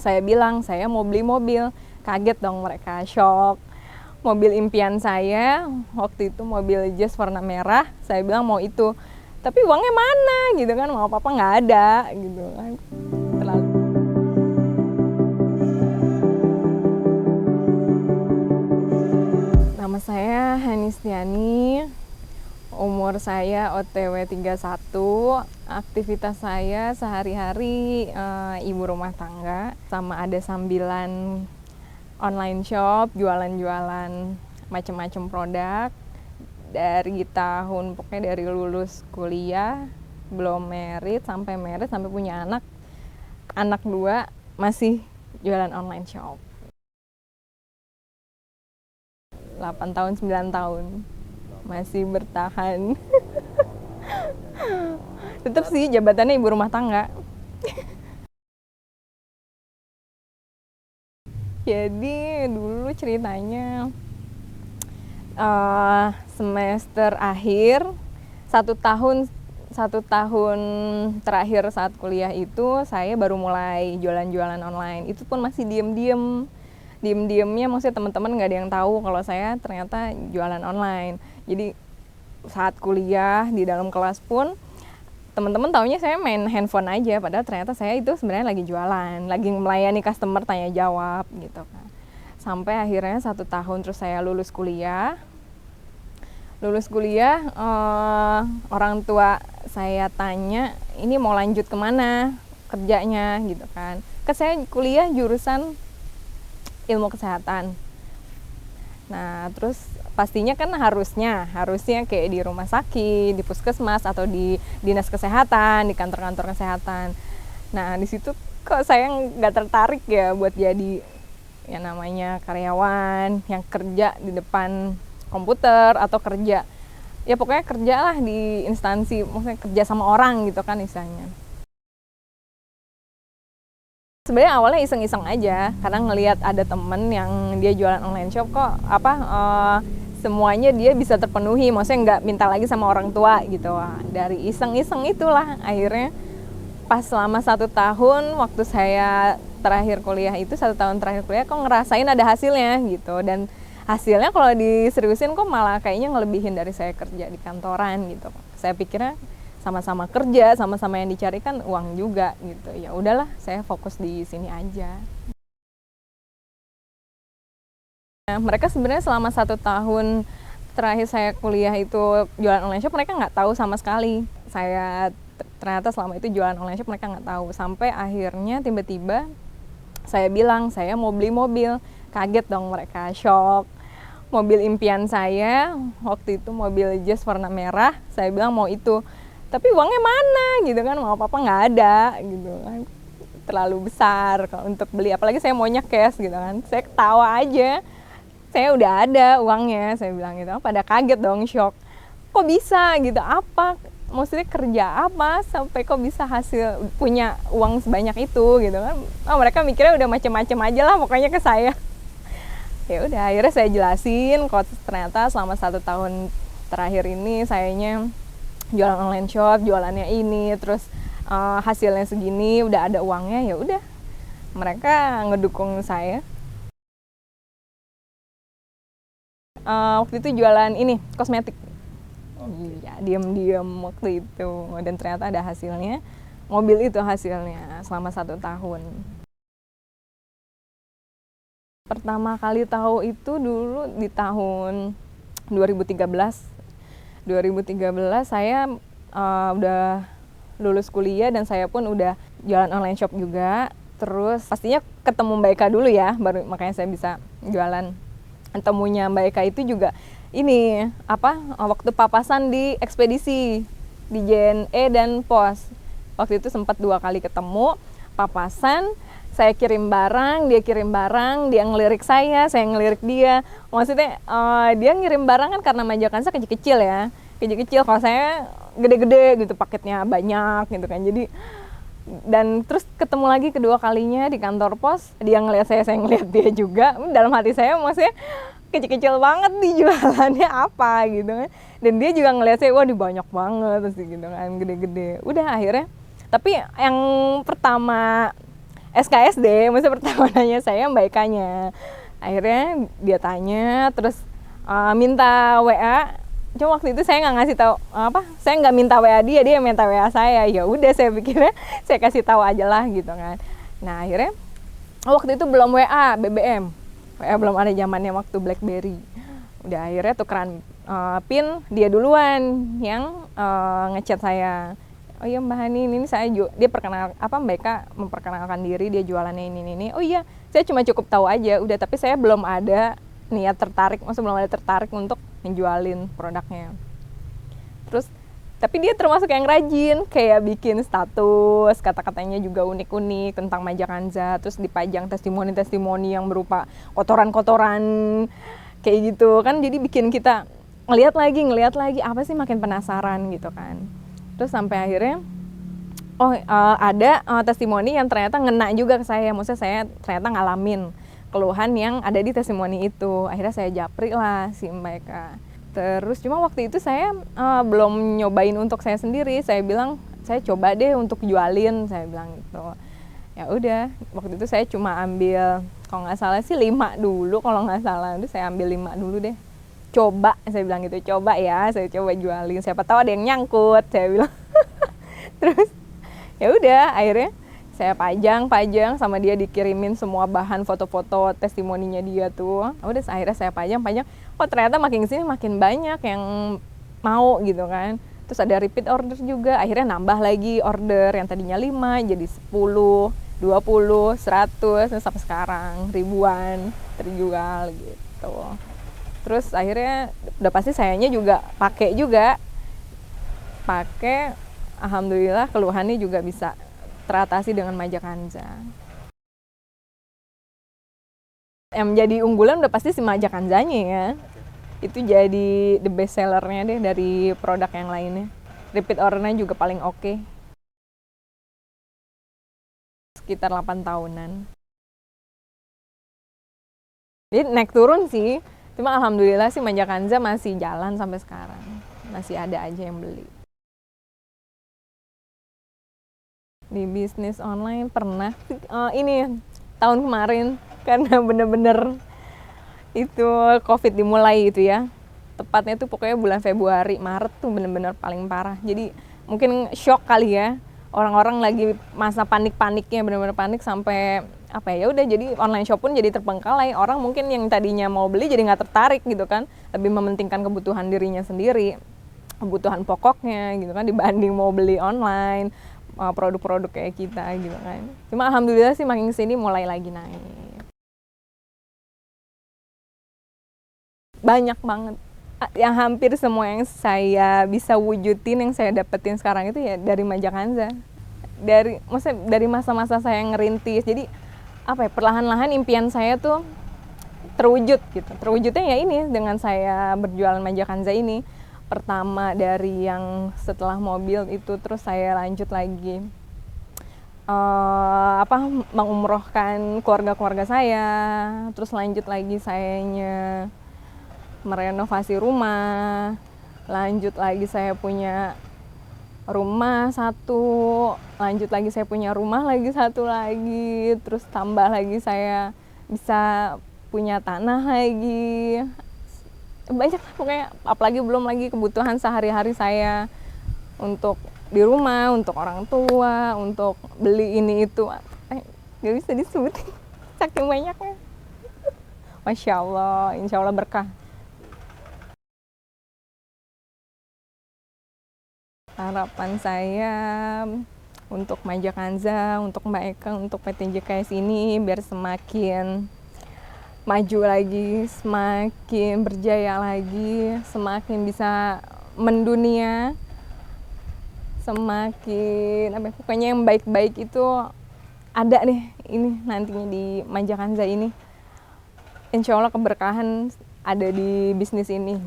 Saya bilang saya mau beli mobil, kaget dong mereka, shock. Mobil impian saya waktu itu mobil Jazz warna merah, saya bilang mau itu. Tapi uangnya mana gitu kan, mau apa-apa nggak ada gitu kan. Terlalu. Nama saya Hanistiani, umur saya OTW 31, aktivitas saya sehari-hari ibu rumah tangga, sama ada sambilan online shop, jualan-jualan macam-macam produk. Dari tahun, pokoknya dari lulus kuliah, belum merit, sampai punya anak 2, masih jualan online shop. 8 tahun, 9 tahun, masih bertahan. Tetap sih jabatannya ibu rumah tangga. Jadi dulu ceritanya semester akhir, satu tahun terakhir saat kuliah itu saya baru mulai jualan-jualan online. Itu pun masih diem-diemnya, maksudnya teman-teman nggak ada yang tahu kalau saya ternyata jualan online. Jadi saat kuliah di dalam kelas pun teman-teman taunya saya main handphone aja, padahal ternyata saya itu sebenarnya lagi jualan, lagi melayani customer tanya jawab gitu kan. Sampai akhirnya 1 tahun terus saya lulus kuliah, orang tua saya tanya ini mau lanjut kemana kerjanya gitu kan. Saya kuliah jurusan ilmu kesehatan. Nah terus pastinya kan harusnya kayak di rumah sakit, di puskesmas atau di dinas kesehatan, di kantor-kantor kesehatan. Nah di situ kok saya nggak tertarik ya buat jadi yang namanya karyawan yang kerja di depan komputer atau kerja ya pokoknya kerjalah di instansi, maksudnya kerja sama orang gitu kan istilahnya. Sebenarnya awalnya iseng-iseng aja, karena ngelihat ada temen yang dia jualan online shop kok semuanya dia bisa terpenuhi, maksudnya nggak minta lagi sama orang tua gitu. Dari iseng-iseng itulah akhirnya pas selama 1 tahun waktu saya terakhir kuliah itu, 1 tahun terakhir kuliah kok ngerasain ada hasilnya gitu. Dan hasilnya kalau diseriusin kok malah kayaknya ngelebihin dari saya kerja di kantoran gitu. Saya pikirnya sama-sama kerja, sama-sama yang dicari kan uang juga gitu. Ya udahlah, saya fokus di sini aja. Nah, mereka sebenarnya selama 1 tahun terakhir saya kuliah itu jualan online shop, mereka nggak tahu sama sekali. Saya ternyata selama itu jualan online shop, mereka nggak tahu. Sampai akhirnya tiba-tiba saya bilang saya mau beli mobil, kaget dong mereka, shock. Mobil impian saya waktu itu mobil Jazz warna merah, saya bilang mau itu. Tapi uangnya mana gitu kan, mau apa-apa nggak ada gitu kan, terlalu besar kalau untuk beli, apalagi saya maunya cash gitu kan. Saya ketawa aja, saya udah ada uangnya, saya bilang gitu. Pada kaget dong, shock, kok bisa gitu, apa maksudnya kerja apa sampai kok bisa hasil punya uang sebanyak itu gitu kan. Mereka mikirnya udah macem-macem aja lah pokoknya ke saya. Ya udah akhirnya saya jelasin kok ternyata selama 1 tahun terakhir ini sayanya jualan online shop, jualannya ini, terus hasilnya segini, udah ada uangnya. Ya udah, mereka ngedukung saya. Waktu itu jualan ini kosmetik. Iya, diam-diam waktu itu, dan ternyata ada hasilnya. Mobil itu hasilnya selama 1 tahun. Pertama kali tahu itu dulu di tahun 2013 saya udah lulus kuliah dan saya pun udah jualan online shop juga. Terus pastinya ketemu Mbak Eka dulu ya, baru makanya saya bisa jualan. Temunya Mbak Eka itu juga ini waktu papasan di ekspedisi di JNE dan Pos. Waktu itu sempat 2 kali ketemu papasan. Saya kirim barang, dia kirim barang, dia ngelirik saya ngelirik dia. Maksudnya dia ngirim barang kan karena majakan saya kecil-kecil ya. Kecil-kecil, kalau saya gede-gede gitu, paketnya banyak gitu kan. Jadi dan terus ketemu lagi kedua kalinya di kantor pos, dia ngelihat saya ngelihat dia juga. Dalam hati saya maksudnya kecil-kecil banget nih jualannya apa gitu kan. Dan dia juga ngelihat saya, wah banyak banget terus gitu kan, gede-gede. Udah akhirnya, tapi yang pertama SKSD, maksudnya pertama nanya saya Mbak Eka-nya. Akhirnya dia tanya, terus minta WA. Cuma waktu itu saya nggak ngasih tahu saya nggak minta WA dia yang minta WA saya. Ya udah, saya pikirnya saya kasih tahu aja lah gitu kan. Nah akhirnya waktu itu belum WA, BBM. WA belum ada zamannya waktu BlackBerry. Udah akhirnya tukeran PIN, dia duluan yang ngechat saya. Oh iya Mbak Hani, ini saya dia Mbak Eka memperkenalkan diri, dia jualannya ini. Oh iya, saya cuma cukup tahu aja, udah, tapi saya belum ada niat tertarik, belum ada tertarik untuk menjualin produknya. Terus tapi dia termasuk yang rajin, kayak bikin status, kata-katanya juga unik-unik tentang Majakanza, terus dipajang testimoni-testimoni yang berupa kotoran-kotoran kayak gitu kan, jadi bikin kita ngeliat lagi, apa sih, makin penasaran gitu kan. Terus sampai akhirnya ada testimoni yang ternyata ngena juga ke saya, maksudnya saya ternyata ngalamin keluhan yang ada di testimoni itu. Akhirnya saya japri lah si Mbak Eka. Terus cuma waktu itu saya belum nyobain untuk saya sendiri. Saya bilang saya coba deh untuk jualin, saya bilang gitu. Ya udah, waktu itu saya cuma ambil, kalau nggak salah sih 5 dulu, kalau nggak salah itu saya ambil 5 dulu deh. Coba, saya bilang gitu, coba ya, saya coba jualin. Siapa tahu ada yang nyangkut, saya bilang. Terus ya udah, akhirnya saya pajang sama dia, dikirimin semua bahan foto-foto testimoninya dia tuh. Udah akhirnya saya pajang. Oh ternyata makin kesini makin banyak yang mau gitu kan. Terus ada repeat order juga, akhirnya nambah lagi order yang tadinya 5 jadi 10, 20, 100, sampai sekarang ribuan terjual gitu. Terus akhirnya udah pasti sayanya juga pakai, alhamdulillah keluhannya juga bisa teratasi dengan Majakanza. Yang menjadi unggulan udah pasti si Majakanzanya ya. Itu jadi the best sellernya deh dari produk yang lainnya. Repeat ordernya juga paling oke. Sekitar 8 tahunan. Jadi naik turun sih. Cuma alhamdulillah sih Majakanza masih jalan sampai sekarang. Masih ada aja yang beli. Di bisnis online pernah ini tahun kemarin, karena bener-bener itu COVID dimulai gitu ya, tepatnya tuh pokoknya bulan Februari, Maret tuh bener-bener paling parah. Jadi mungkin shock kali ya, orang-orang lagi masa panik-paniknya, bener-bener panik sampai ya udah, jadi online shop pun jadi terbengkalai. Orang mungkin yang tadinya mau beli jadi nggak tertarik gitu kan, lebih mementingkan kebutuhan dirinya sendiri, kebutuhan pokoknya gitu kan, dibanding mau beli online produk-produk kayak kita gitu kan. Cuma alhamdulillah sih makin kesini mulai lagi naik. Banyak banget. Yang hampir semua yang saya bisa wujudin, yang saya dapetin sekarang itu ya dari Majakanza. Maksudnya dari masa-masa saya ngerintis. Jadi perlahan-lahan impian saya tuh terwujud gitu. Terwujudnya ya ini dengan saya berjualan Majakanza ini. Pertama dari yang setelah mobil itu, terus saya lanjut lagi mengumrohkan keluarga saya, terus lanjut lagi sayanya merenovasi rumah, lanjut lagi saya punya rumah satu, lanjut lagi saya punya rumah lagi satu lagi, terus tambah lagi saya bisa punya tanah lagi. Banyak pokoknya, apalagi belum lagi kebutuhan sehari-hari saya untuk di rumah, untuk orang tua, untuk beli ini itu, gak bisa disebutin saking banyaknya. Masya Allah, insya Allah berkah. Harapan saya untuk Majakanza, untuk Mbak Eka, untuk PT JKS ini biar semakin maju lagi, semakin berjaya lagi, semakin bisa mendunia, semakin pokoknya yang baik-baik itu ada deh ini nantinya di Majakanza ini. Insya Allah keberkahan ada di bisnis ini.